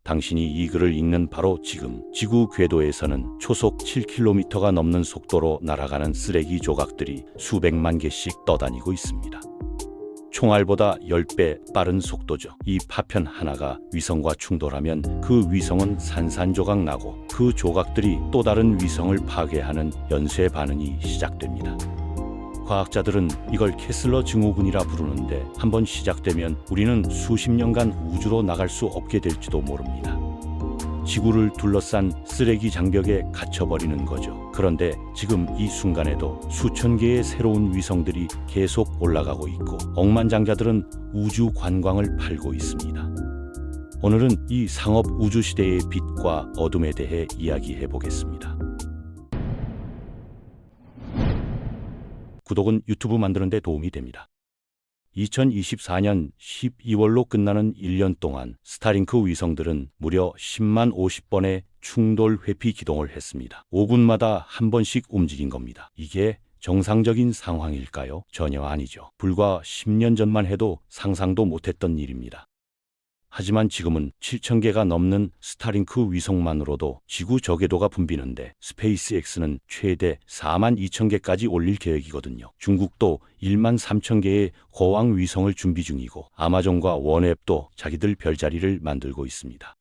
당신이 이 글을 읽는 바로 지금 지구 궤도에서는 초속 7km가 넘는 속도로 날아가는 쓰레기 조각들이 수백만 개씩 떠다니고 있습니다. 총알보다 10배 빠른 속도죠. 이 파편 하나가 위성과 충돌하면 그 위성은 산산조각 나고 그 조각들이 또 다른 위성을 파괴하는 연쇄 반응이 시작됩니다. 과학자들은 이걸 캐슬러 증후군이라 부르는데 한번 시작되면 우리는 수십 년간 우주로 나갈 수 없게 될지도 모릅니다. 지구를 둘러싼 쓰레기 장벽에 갇혀버리는 거죠. 그런데 지금 이 순간에도 수천 개의 새로운 위성들이 계속 올라가고 있고 억만장자들은 우주 관광을 팔고 있습니다. 오늘은 이 상업 우주 시대의 빛과 어둠에 대해 이야기해 보겠습니다. 구독은 유튜브 만드는 데 도움이 됩니다. 2024년 12월로 끝나는 1년 동안 스타링크 위성들은 무려 10만 50번의 충돌 회피 기동을 했습니다. 5분마다 한 번씩 움직인 겁니다. 이게 정상적인 상황일까요? 전혀 아니죠. 불과 10년 전만 해도 상상도 못했던 일입니다. 하지만 지금은 7,000개가 넘는 스타링크 위성만으로도 지구 저궤도가 붐비는데 스페이스X는 최대 42,000개까지 올릴 계획이거든요. 중국도 13,000개의 거왕 위성을 준비 중이고 아마존과 원웹도 자기들 별자리를 만들고 있습니다.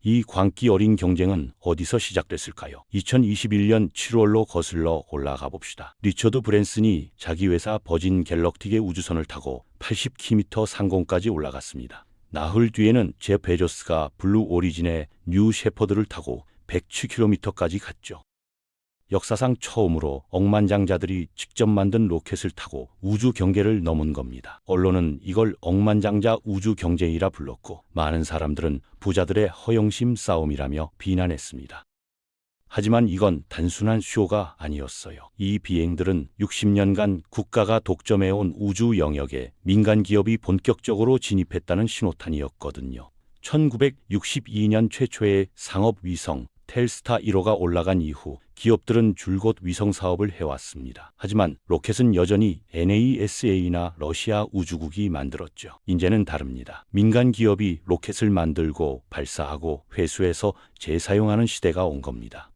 이 광기 어린 경쟁은 어디서 시작됐을까요? 2021년 7월로 거슬러 올라가 봅시다. 리처드 브랜슨이 자기 회사 버진 갤럭틱의 우주선을 타고 80km 상공까지 올라갔습니다. 나흘 뒤에는 제프 베조스가 블루 오리진의 뉴 셰퍼드를 타고 107km까지 갔죠. 역사상 처음으로 억만장자들이 직접 만든 로켓을 타고 우주 경계를 넘은 겁니다. 언론은 이걸 억만장자 우주 경쟁이라 불렀고 많은 사람들은 부자들의 허영심 싸움이라며 비난했습니다. 하지만 이건 단순한 쇼가 아니었어요. 이 비행들은 60년간 국가가 독점해온 우주 영역에 민간 기업이 본격적으로 진입했다는 신호탄이었거든요. 1962년 최초의 상업 위성 텔스타 1호가 올라간 이후 기업들은 줄곧 위성 사업을 해왔습니다. 하지만 로켓은 여전히 NASA나 러시아 우주국이 만들었죠. 이제는 다릅니다. 민간 기업이 로켓을 만들고 발사하고 회수해서 재사용하는 시대가 온 겁니다.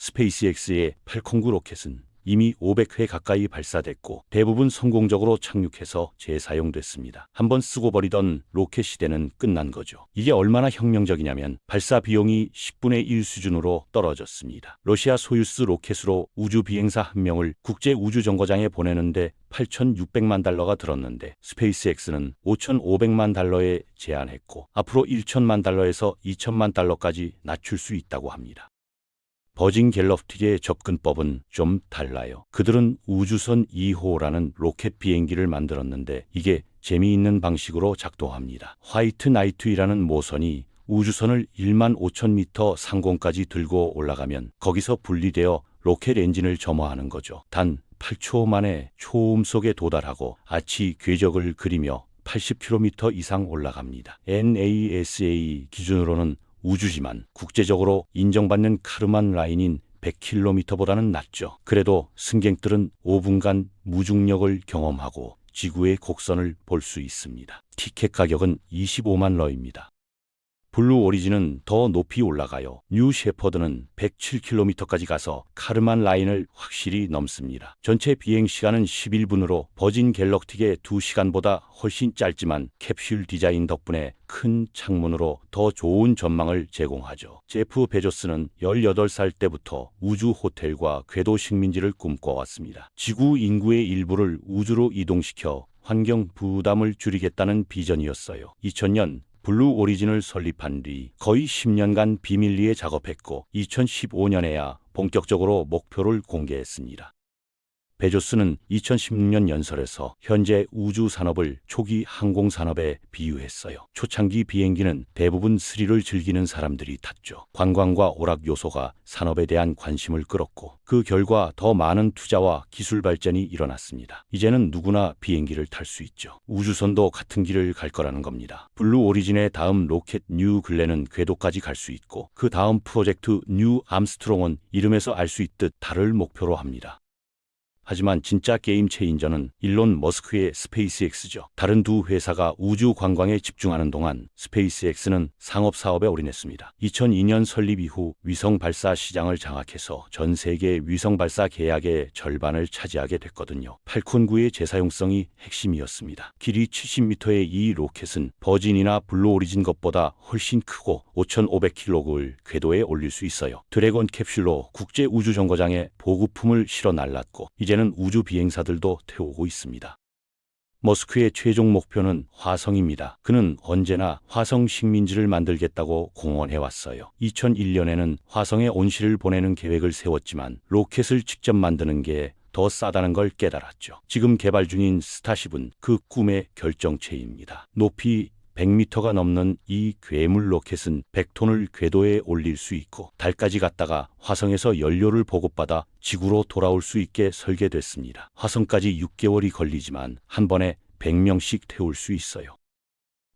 스페이스X의 팔콘9 로켓은 이미 500회 가까이 발사됐고 대부분 성공적으로 착륙해서 재사용됐습니다. 한번 쓰고 버리던 로켓 시대는 끝난 거죠. 이게 얼마나 혁명적이냐면 발사 비용이 10분의 1 수준으로 떨어졌습니다. 러시아 소유스 로켓으로 우주 비행사 한 명을 국제 우주 정거장에 보내는데 8,600만 달러가 들었는데 스페이스X는 5,500만 달러에 제한했고 앞으로 1,000만 달러에서 2,000만 달러까지 낮출 수 있다고 합니다. 버진 갤럭틱의 접근법은 좀 달라요. 그들은 우주선 2호라는 로켓 비행기를 만들었는데 이게 재미있는 방식으로 작동합니다. 화이트 나이트이라는 모선이 우주선을 15,000m 상공까지 들고 올라가면 거기서 분리되어 로켓 엔진을 점화하는 거죠. 단 8초 만에 초음 속에 도달하고 아치 궤적을 그리며 80km 이상 올라갑니다. NASA 기준으로는 우주지만 국제적으로 인정받는 카르만 라인인 100km보다는 낮죠. 그래도 승객들은 5분간 무중력을 경험하고 지구의 곡선을 볼 수 있습니다. 티켓 가격은 25만 러입니다. 블루 오리진은 더 높이 올라가요. 뉴 셰퍼드는 107km까지 가서 카르만 라인을 확실히 넘습니다. 전체 비행 시간은 11분으로 버진 갤럭틱의 2시간보다 훨씬 짧지만 캡슐 디자인 덕분에 큰 창문으로 더 좋은 전망을 제공하죠. 제프 베조스는 18살 때부터 우주 호텔과 궤도 식민지를 꿈꿔왔습니다. 지구 인구의 일부를 우주로 이동시켜 환경 부담을 줄이겠다는 비전이었어요. 2000년 블루 오리진을 설립한 뒤 거의 10년간 비밀리에 작업했고 2015년에야 본격적으로 목표를 공개했습니다. 베조스는 2016년 연설에서 현재 우주 산업을 초기 항공 산업에 비유했어요. 초창기 비행기는 대부분 스릴을 즐기는 사람들이 탔죠. 관광과 오락 요소가 산업에 대한 관심을 끌었고 그 결과 더 많은 투자와 기술 발전이 일어났습니다. 이제는 누구나 비행기를 탈 수 있죠. 우주선도 같은 길을 갈 거라는 겁니다. 블루 오리진의 다음 로켓 뉴 글렌은 궤도까지 갈 수 있고 그 다음 프로젝트 뉴 암스트롱은 이름에서 알 수 있듯 달을 목표로 합니다. 하지만 진짜 게임 체인저는 일론 머스크의 스페이스X죠. 다른 두 회사가 우주 관광에 집중하는 동안 스페이스X는 상업 사업에 올인했습니다. 2002년 설립 이후 위성 발사 시장을 장악해서 전 세계 위성 발사 계약의 절반을 차지하게 됐거든요. 팔콘 9의 재사용성이 핵심이었습니다. 길이 70m의 이 로켓은 버진이나 블루 오리진 것보다 훨씬 크고 5,500kg을 궤도에 올릴 수 있어요. 드래곤 캡슐로 국제 우주 정거장에 보급품을 실어 날랐고 이제는 우주 비행사들도 태우고 있습니다. 머스크의 최종 목표는 화성입니다. 그는 언제나 화성 식민지를 만들겠다고 공언해왔어요. 2001년에는 화성에 온실을 보내는 계획을 세웠지만 로켓을 직접 만드는 게 더 싸다는 걸 깨달았죠. 지금 개발 중인 스타쉽은 그 꿈의 결정체입니다. 높이 100m가 넘는 이 괴물 로켓은 100톤을 궤도에 올릴 수 있고 달까지 갔다가 화성에서 연료를 보급받아 지구로 돌아올 수 있게 설계됐습니다. 화성까지 6개월이 걸리지만 한 번에 100명씩 태울 수 있어요.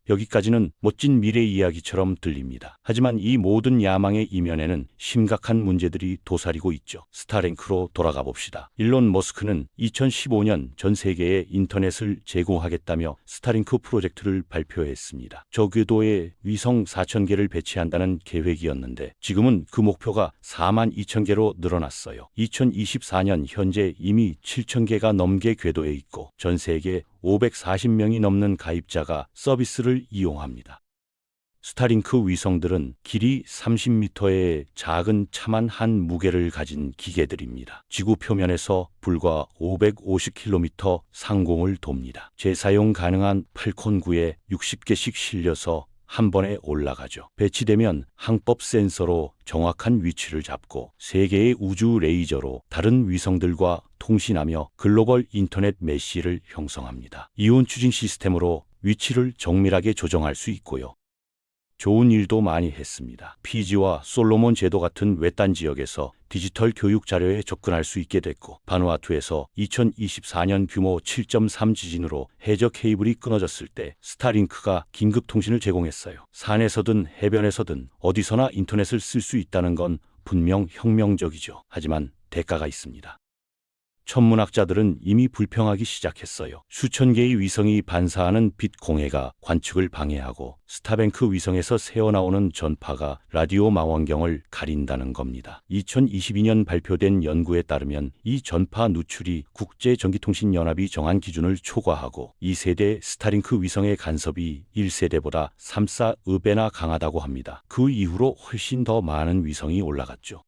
여기까지는 멋진 미래 이야기처럼 들립니다. 하지만 이 모든 야망의 이면에는 심각한 문제들이 도사리고 있죠. 스타링크로 돌아가 봅시다. 일론 머스크는 2015년 전 세계에 인터넷을 제공하겠다며 스타링크 프로젝트를 발표했습니다. 저궤도에 위성 4,000개를 배치한다는 계획이었는데 지금은 그 목표가 42,000개로 늘어났어요. 2024년 현재 이미 7,000개가 넘게 궤도에 있고 전 세계 540명이 넘는 가입자가 서비스를 이용합니다. 스타링크 위성들은 길이 30m의 작은 차만 한 무게를 가진 기계들입니다. 지구 표면에서 불과 550km 상공을 돕니다. 재사용 가능한 팔콘 9에 60개씩 실려서 한 번에 올라가죠. 배치되면 항법 센서로 정확한 위치를 잡고 3개의 우주 레이저로 다른 위성들과 통신하며 글로벌 인터넷 메시를 형성합니다. 이온 추진 시스템으로 위치를 정밀하게 조정할 수 있고요. 좋은 일도 많이 했습니다. 피지와 솔로몬 제도 같은 외딴 지역에서 디지털 교육 자료에 접근할 수 있게 됐고 바누아투에서 2024년 규모 7.3 지진으로 해저 케이블이 끊어졌을 때 스타링크가 긴급 통신을 제공했어요. 산에서든 해변에서든 어디서나 인터넷을 쓸 수 있다는 건 분명 혁명적이죠. 하지만 대가가 있습니다. 천문학자들은 이미 불평하기 시작했어요. 수천 개의 위성이 반사하는 빛 공해가 관측을 방해하고 스타뱅크 위성에서 새어나오는 전파가 라디오 망원경을 가린다는 겁니다. 2022년 발표된 연구에 따르면 이 전파 누출이 국제전기통신연합이 정한 기준을 초과하고 2세대 스타링크 위성의 간섭이 1세대보다 3, 4배나 강하다고 합니다. 그 이후로 훨씬 더 많은 위성이 올라갔죠.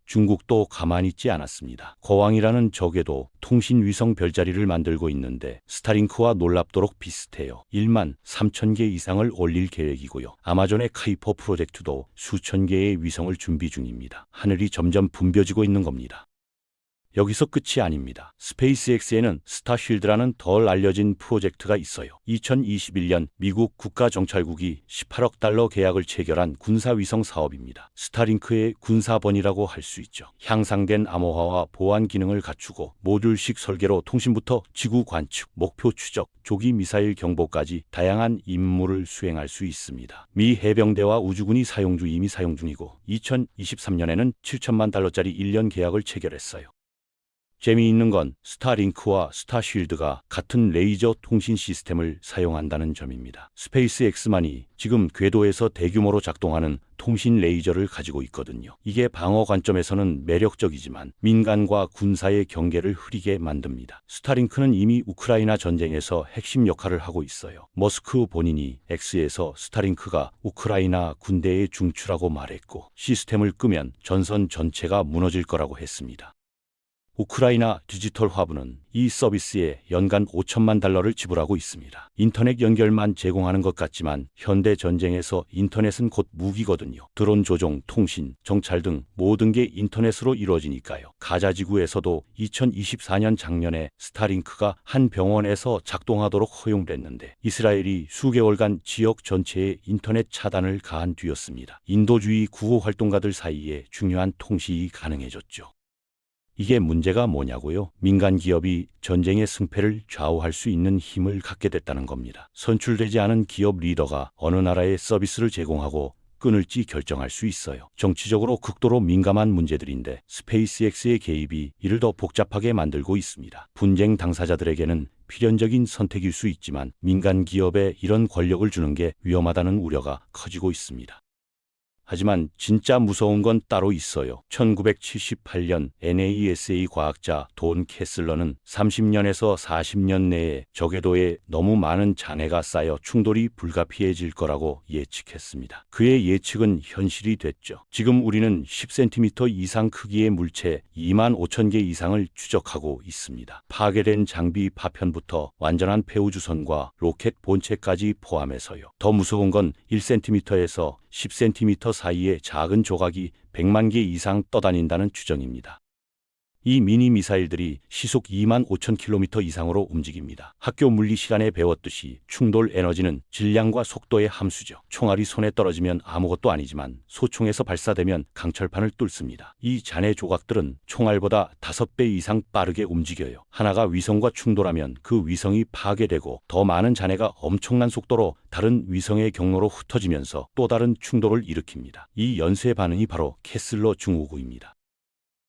중국도 가만히 있지 않았습니다. 거왕이라는 적에도 통신위성 별자리를 만들고 있는데 스타링크와 놀랍도록 비슷해요. 1만 3천 개 이상을 올릴 계획이고요. 아마존의 카이퍼 프로젝트도 수천 개의 위성을 준비 중입니다. 하늘이 점점 붐벼지고 있는 겁니다. 여기서 끝이 아닙니다. 스페이스X에는 스타쉴드라는 덜 알려진 프로젝트가 있어요. 2021년 미국 국가정찰국이 18억 달러 계약을 체결한 군사위성 사업입니다. 스타링크의 군사번이라고 할 수 있죠. 향상된 암호화와 보안 기능을 갖추고 모듈식 설계로 통신부터 지구 관측, 목표 추적, 조기 미사일 경보까지 다양한 임무를 수행할 수 있습니다. 미 해병대와 우주군이 이미 사용 중이고 2023년에는 7천만 달러짜리 1년 계약을 체결했어요. 재미있는 건 스타링크와 스타쉴드가 같은 레이저 통신 시스템을 사용한다는 점입니다. 스페이스X만이 지금 궤도에서 대규모로 작동하는 통신 레이저를 가지고 있거든요. 이게 방어 관점에서는 매력적이지만 민간과 군사의 경계를 흐리게 만듭니다. 스타링크는 이미 우크라이나 전쟁에서 핵심 역할을 하고 있어요. 머스크 본인이 X에서 스타링크가 우크라이나 군대의 중추라고 말했고 시스템을 끄면 전선 전체가 무너질 거라고 했습니다. 우크라이나 디지털 화부는 이 서비스에 연간 5천만 달러를 지불하고 있습니다. 인터넷 연결만 제공하는 것 같지만 현대 전쟁에서 인터넷은 곧 무기거든요. 드론 조종, 통신, 정찰 등 모든 게 인터넷으로 이루어지니까요. 가자지구에서도 2024년 작년에 스타링크가 한 병원에서 작동하도록 허용됐는데 이스라엘이 수개월간 지역 전체에 인터넷 차단을 가한 뒤였습니다. 인도주의 구호 활동가들 사이에 중요한 통신이 가능해졌죠. 이게 문제가 뭐냐고요? 민간 기업이 전쟁의 승패를 좌우할 수 있는 힘을 갖게 됐다는 겁니다. 선출되지 않은 기업 리더가 어느 나라에 서비스를 제공하고 끊을지 결정할 수 있어요. 정치적으로 극도로 민감한 문제들인데 스페이스X의 개입이 이를 더 복잡하게 만들고 있습니다. 분쟁 당사자들에게는 필연적인 선택일 수 있지만 민간 기업에 이런 권력을 주는 게 위험하다는 우려가 커지고 있습니다. 하지만 진짜 무서운 건 따로 있어요. 1978년 NASA 과학자 돈 캐슬러는 30년에서 40년 내에 저궤도에 너무 많은 잔해가 쌓여 충돌이 불가피해질 거라고 예측했습니다. 그의 예측은 현실이 됐죠. 지금 우리는 10cm 이상 크기의 물체 2만 5천 개 이상을 추적하고 있습니다. 파괴된 장비 파편부터 완전한 폐우주선과 로켓 본체까지 포함해서요. 더 무서운 건 1cm에서 10cm 사이에 작은 조각이 100만 개 이상 떠다닌다는 추정입니다. 이 미니 미사일들이 시속 2만 5천 킬로미터 이상으로 움직입니다. 학교 물리 시간에 배웠듯이 충돌 에너지는 질량과 속도의 함수죠. 총알이 손에 떨어지면 아무것도 아니지만 소총에서 발사되면 강철판을 뚫습니다. 이 잔해 조각들은 총알보다 5배 이상 빠르게 움직여요. 하나가 위성과 충돌하면 그 위성이 파괴되고 더 많은 잔해가 엄청난 속도로 다른 위성의 경로로 흩어지면서 또 다른 충돌을 일으킵니다. 이 연쇄 반응이 바로 캐슬러 증후군입니다.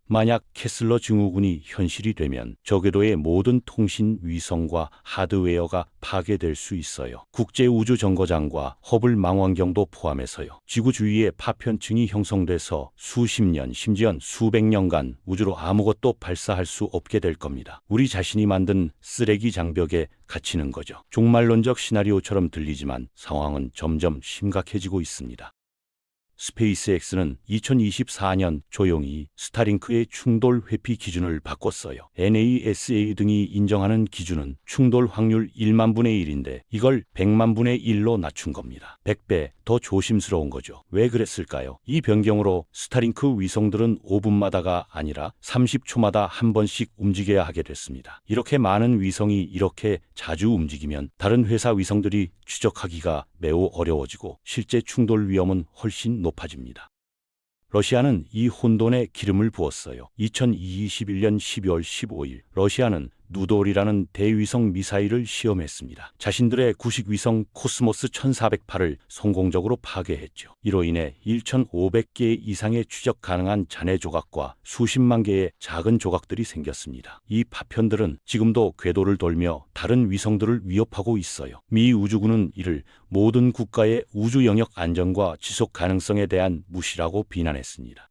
만약 캐슬러 증후군이 현실이 되면 저궤도의 모든 통신 위성과 하드웨어가 파괴될 수 있어요. 국제우주정거장과 허블 망원경도 포함해서요. 지구 주위에 파편층이 형성돼서 수십 년, 심지어 수백 년간 우주로 아무것도 발사할 수 없게 될 겁니다. 우리 자신이 만든 쓰레기 장벽에 갇히는 거죠. 종말론적 시나리오처럼 들리지만 상황은 점점 심각해지고 있습니다. 스페이스X는 2024년 조용히 스타링크의 충돌 회피 기준을 바꿨어요. NASA 등이 인정하는 기준은 충돌 확률 1만 분의 1인데 이걸 100만 분의 1로 낮춘 겁니다. 100배 더 조심스러운 거죠. 왜 그랬을까요? 이 변경으로 스타링크 위성들은 5분마다가 아니라 30초마다 한 번씩 움직여야 하게 됐습니다. 이렇게 많은 위성이 이렇게 자주 움직이면 다른 회사 위성들이 추적하기가 매우 어려워지고 실제 충돌 위험은 훨씬 높아집니다. 러시아는 이 혼돈에 기름을 부었어요. 2021년 12월 15일 러시아는 누돌이라는 대위성 미사일을 시험했습니다. 자신들의 구식 위성 코스모스 1408을 성공적으로 파괴했죠. 이로 인해 1,500개 이상의 추적 가능한 잔해 조각과 수십만 개의 작은 조각들이 생겼습니다. 이 파편들은 지금도 궤도를 돌며 다른 위성들을 위협하고 있어요. 미 우주군은 이를 모든 국가의 우주 영역 안전과 지속 가능성에 대한 무시라고 비난했습니다.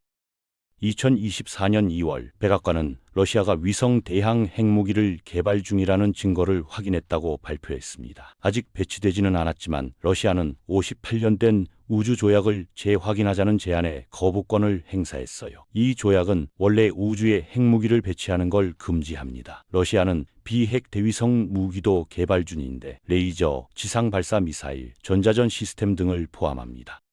2024년 2월 백악관은 러시아가 위성 대항 핵무기를 개발 중이라는 증거를 확인했다고 발표했습니다. 아직 배치되지는 않았지만 러시아는 58년 된 우주 조약을 재확인하자는 제안에 거부권을 행사했어요. 이 조약은 원래 우주에 핵무기를 배치하는 걸 금지합니다. 러시아는 비핵 대위성 무기도 개발 중인데 레이저, 지상 발사 미사일, 전자전 시스템 등을 포함합니다.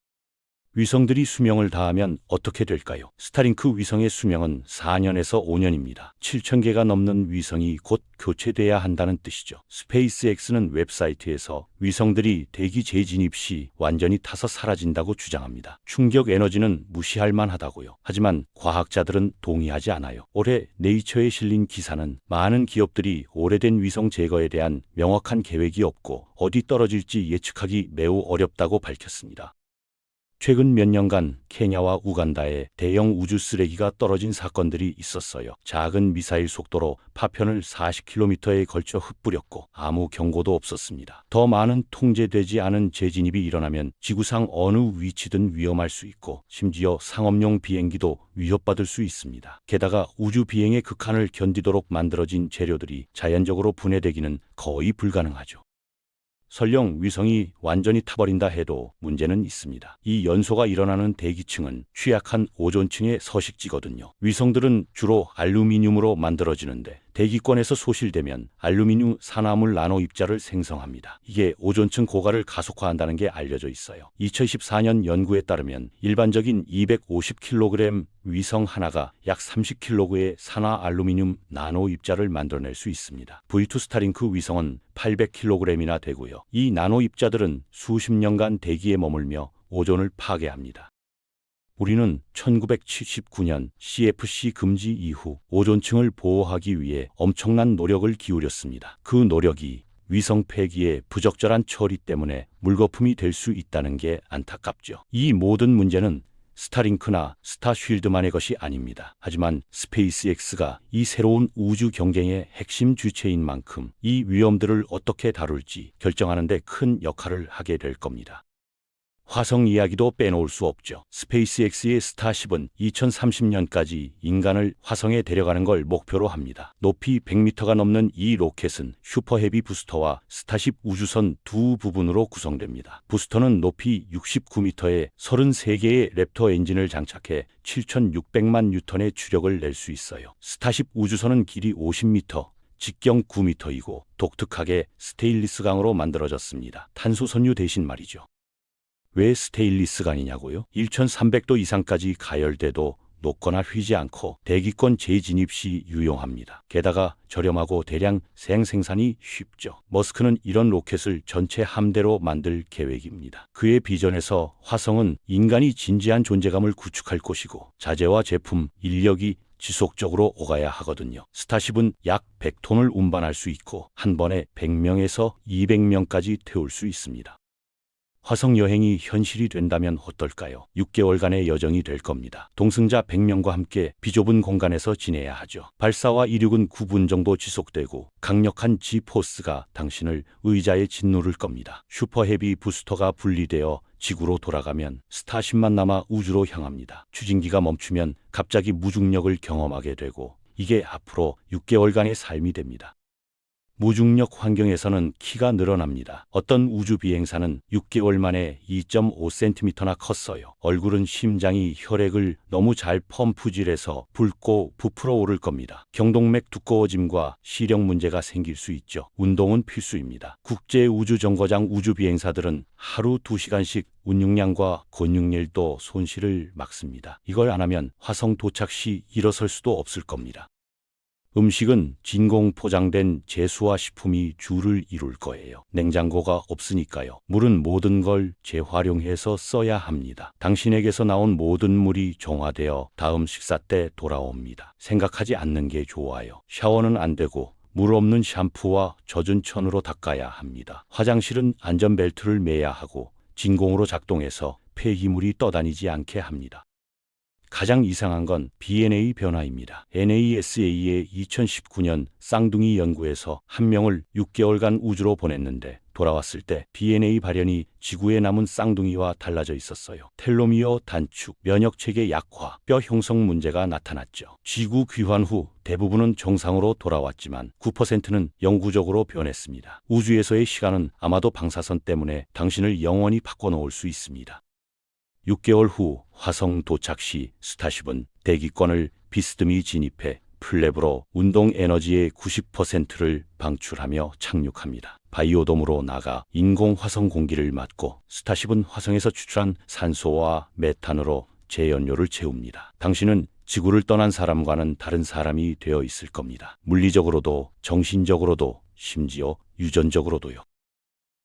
위성들이 수명을 다하면 어떻게 될까요? 스타링크 위성의 수명은 4년에서 5년입니다. 7,000개가 넘는 위성이 곧 교체돼야 한다는 뜻이죠. 스페이스X는 웹사이트에서 위성들이 대기 재진입 시 완전히 타서 사라진다고 주장합니다. 충격 에너지는 무시할 만하다고요. 하지만 과학자들은 동의하지 않아요. 올해 네이처에 실린 기사는 많은 기업들이 오래된 위성 제거에 대한 명확한 계획이 없고 어디 떨어질지 예측하기 매우 어렵다고 밝혔습니다. 최근 몇 년간 케냐와 우간다에 대형 우주 쓰레기가 떨어진 사건들이 있었어요. 작은 미사일 속도로 파편을 40km에 걸쳐 흩뿌렸고 아무 경고도 없었습니다. 더 많은 통제되지 않은 재진입이 일어나면 지구상 어느 위치든 위험할 수 있고 심지어 상업용 비행기도 위협받을 수 있습니다. 게다가 우주 비행의 극한을 견디도록 만들어진 재료들이 자연적으로 분해되기는 거의 불가능하죠. 설령 위성이 완전히 타버린다 해도 문제는 있습니다. 이 연소가 일어나는 대기층은 취약한 오존층의 서식지거든요. 위성들은 주로 알루미늄으로 만들어지는데 대기권에서 소실되면 알루미늄 산화물 나노 입자를 생성합니다. 이게 오존층 고갈을 가속화한다는 게 알려져 있어요. 2014년 연구에 따르면 일반적인 250kg 위성 하나가 약 30kg의 산화 알루미늄 나노 입자를 만들어낼 수 있습니다. V2 스타링크 위성은 800kg이나 되고요. 이 나노 입자들은 수십 년간 대기에 머물며 오존을 파괴합니다. 우리는 1979년 CFC 금지 이후 오존층을 보호하기 위해 엄청난 노력을 기울였습니다. 그 노력이 위성 폐기의 부적절한 처리 때문에 물거품이 될 수 있다는 게 안타깝죠. 이 모든 문제는 스타링크나 스타쉴드만의 것이 아닙니다. 하지만 스페이스X가 이 새로운 우주 경쟁의 핵심 주체인 만큼 이 위험들을 어떻게 다룰지 결정하는 데 큰 역할을 하게 될 겁니다. 화성 이야기도 빼놓을 수 없죠. 스페이스X의 스타쉽은 2030년까지 인간을 화성에 데려가는 걸 목표로 합니다. 높이 100m가 넘는 이 로켓은 슈퍼헤비 부스터와 스타쉽 우주선 두 부분으로 구성됩니다. 부스터는 높이 69m에 33개의 랩터 엔진을 장착해 7,600만 뉴턴의 추력을 낼 수 있어요. 스타쉽 우주선은 길이 50m, 직경 9m이고 독특하게 스테인리스 강으로 만들어졌습니다. 탄소 선유 대신 말이죠. 왜 스테인리스 강이냐고요? 1300도 이상까지 가열돼도 녹거나 휘지 않고 대기권 재진입 시 유용합니다. 게다가 저렴하고 대량 생산이 쉽죠. 머스크는 이런 로켓을 전체 함대로 만들 계획입니다. 그의 비전에서 화성은 인간이 진지한 존재감을 구축할 곳이고 자재와 제품, 인력이 지속적으로 오가야 하거든요. 스타쉽은 약 100톤을 운반할 수 있고 한 번에 100명에서 200명까지 태울 수 있습니다. 화성 여행이 현실이 된다면 어떨까요? 6개월간의 여정이 될 겁니다. 동승자 100명과 함께 비좁은 공간에서 지내야 하죠. 발사와 이륙은 9분 정도 지속되고 강력한 G포스가 당신을 의자에 짓누를 겁니다. 슈퍼헤비 부스터가 분리되어 지구로 돌아가면 스타쉽만 남아 우주로 향합니다. 추진기가 멈추면 갑자기 무중력을 경험하게 되고 이게 앞으로 6개월간의 삶이 됩니다. 무중력 환경에서는 키가 늘어납니다. 어떤 우주 비행사는 6개월 만에 2.5cm나 컸어요. 얼굴은 심장이 혈액을 너무 잘 펌프질해서 붉고 부풀어 오를 겁니다. 경동맥 두꺼워짐과 시력 문제가 생길 수 있죠. 운동은 필수입니다. 국제우주정거장 우주 비행사들은 하루 2시간씩 운용량과 근육량도 손실을 막습니다. 이걸 안 하면 화성 도착 시 일어설 수도 없을 겁니다. 음식은 진공 포장된 제수화 식품이 주를 이룰 거예요. 냉장고가 없으니까요. 물은 모든 걸 재활용해서 써야 합니다. 당신에게서 나온 모든 물이 정화되어 다음 식사 때 돌아옵니다. 생각하지 않는 게 좋아요. 샤워는 안 되고 물 없는 샴푸와 젖은 천으로 닦아야 합니다. 화장실은 안전벨트를 매야 하고 진공으로 작동해서 폐기물이 떠다니지 않게 합니다. 가장 이상한 건 BNA 변화입니다. NASA의 2019년 쌍둥이 연구에서 한 명을 6개월간 우주로 보냈는데 돌아왔을 때 BNA 발현이 지구에 남은 쌍둥이와 달라져 있었어요. 텔로미어 단축, 면역체계 약화, 뼈 형성 문제가 나타났죠. 지구 귀환 후 대부분은 정상으로 돌아왔지만 9%는 영구적으로 변했습니다. 우주에서의 시간은 아마도 방사선 때문에 당신을 영원히 바꿔놓을 수 있습니다. 6개월 후 화성 도착 시 스타쉽은 대기권을 비스듬히 진입해 플랩으로 운동 에너지의 90%를 방출하며 착륙합니다. 바이오돔으로 나가 인공 화성 공기를 맞고 스타쉽은 화성에서 추출한 산소와 메탄으로 제연료를 채웁니다. 당신은 지구를 떠난 사람과는 다른 사람이 되어 있을 겁니다. 물리적으로도 정신적으로도 심지어 유전적으로도요.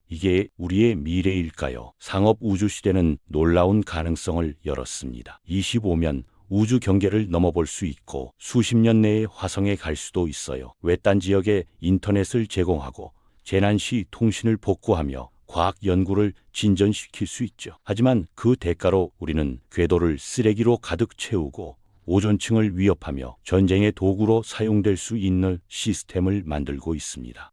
이게 우리의 미래일까요? 상업 우주 시대는 놀라운 가능성을 열었습니다. 25면 우주 경계를 넘어볼 수 있고 수십 년 내에 화성에 갈 수도 있어요. 외딴 지역에 인터넷을 제공하고 재난 시 통신을 복구하며 과학 연구를 진전시킬 수 있죠. 하지만 그 대가로 우리는 궤도를 쓰레기로 가득 채우고 오존층을 위협하며 전쟁의 도구로 사용될 수 있는 시스템을 만들고 있습니다.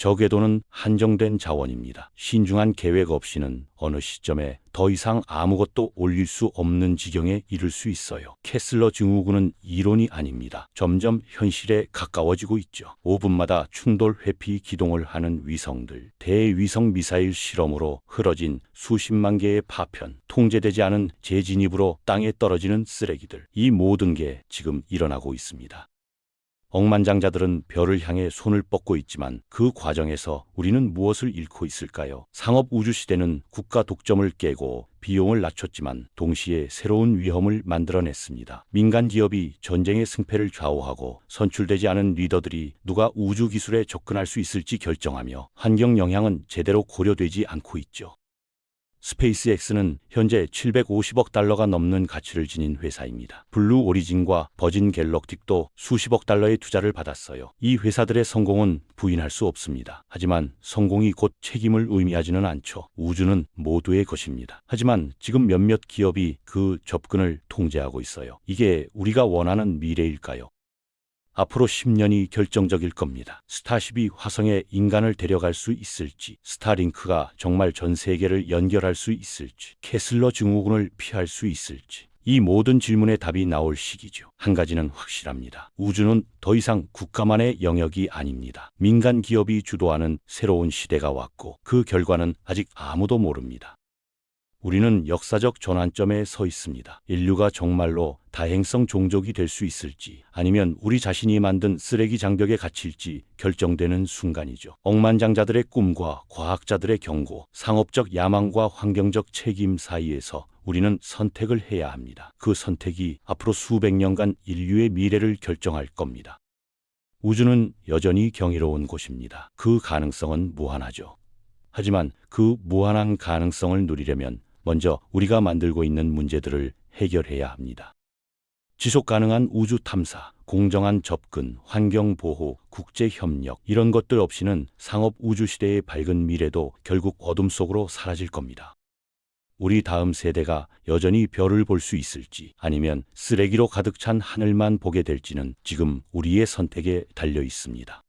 저 궤도는 한정된 자원입니다. 신중한 계획 없이는 어느 시점에 더 이상 아무것도 올릴 수 없는 지경에 이를 수 있어요. 캐슬러 증후군은 이론이 아닙니다. 점점 현실에 가까워지고 있죠. 5분마다 충돌 회피 기동을 하는 위성들, 대위성 미사일 실험으로 흐러진 수십만 개의 파편, 통제되지 않은 재진입으로 땅에 떨어지는 쓰레기들, 이 모든 게 지금 일어나고 있습니다. 억만장자들은 별을 향해 손을 뻗고 있지만 그 과정에서 우리는 무엇을 잃고 있을까요? 상업 우주 시대는 국가 독점을 깨고 비용을 낮췄지만 동시에 새로운 위험을 만들어냈습니다. 민간 기업이 전쟁의 승패를 좌우하고 선출되지 않은 리더들이 누가 우주 기술에 접근할 수 있을지 결정하며 환경 영향은 제대로 고려되지 않고 있죠. 스페이스X는 현재 750억 달러가 넘는 가치를 지닌 회사입니다. 블루 오리진과 버진 갤럭틱도 수십억 달러의 투자를 받았어요. 이 회사들의 성공은 부인할 수 없습니다. 하지만 성공이 곧 책임을 의미하지는 않죠. 우주는 모두의 것입니다. 하지만 지금 몇몇 기업이 그 접근을 통제하고 있어요. 이게 우리가 원하는 미래일까요? 앞으로 10년이 결정적일 겁니다. 스타쉽이 화성에 인간을 데려갈 수 있을지, 스타링크가 정말 전 세계를 연결할 수 있을지, 캐슬러 증후군을 피할 수 있을지, 이 모든 질문의 답이 나올 시기죠. 한 가지는 확실합니다. 우주는 더 이상 국가만의 영역이 아닙니다. 민간 기업이 주도하는 새로운 시대가 왔고 그 결과는 아직 아무도 모릅니다. 우리는 역사적 전환점에 서 있습니다. 인류가 정말로 다행성 종족이 될 수 있을지 아니면 우리 자신이 만든 쓰레기 장벽에 갇힐지 결정되는 순간이죠. 억만장자들의 꿈과 과학자들의 경고, 상업적 야망과 환경적 책임 사이에서 우리는 선택을 해야 합니다. 그 선택이 앞으로 수백 년간 인류의 미래를 결정할 겁니다. 우주는 여전히 경이로운 곳입니다. 그 가능성은 무한하죠. 하지만 그 무한한 가능성을 누리려면 먼저 우리가 만들고 있는 문제들을 해결해야 합니다. 지속 가능한 우주 탐사, 공정한 접근, 환경 보호, 국제 협력 이런 것들 없이는 상업 우주 시대의 밝은 미래도 결국 어둠 속으로 사라질 겁니다. 우리 다음 세대가 여전히 별을 볼 수 있을지 아니면 쓰레기로 가득 찬 하늘만 보게 될지는 지금 우리의 선택에 달려 있습니다.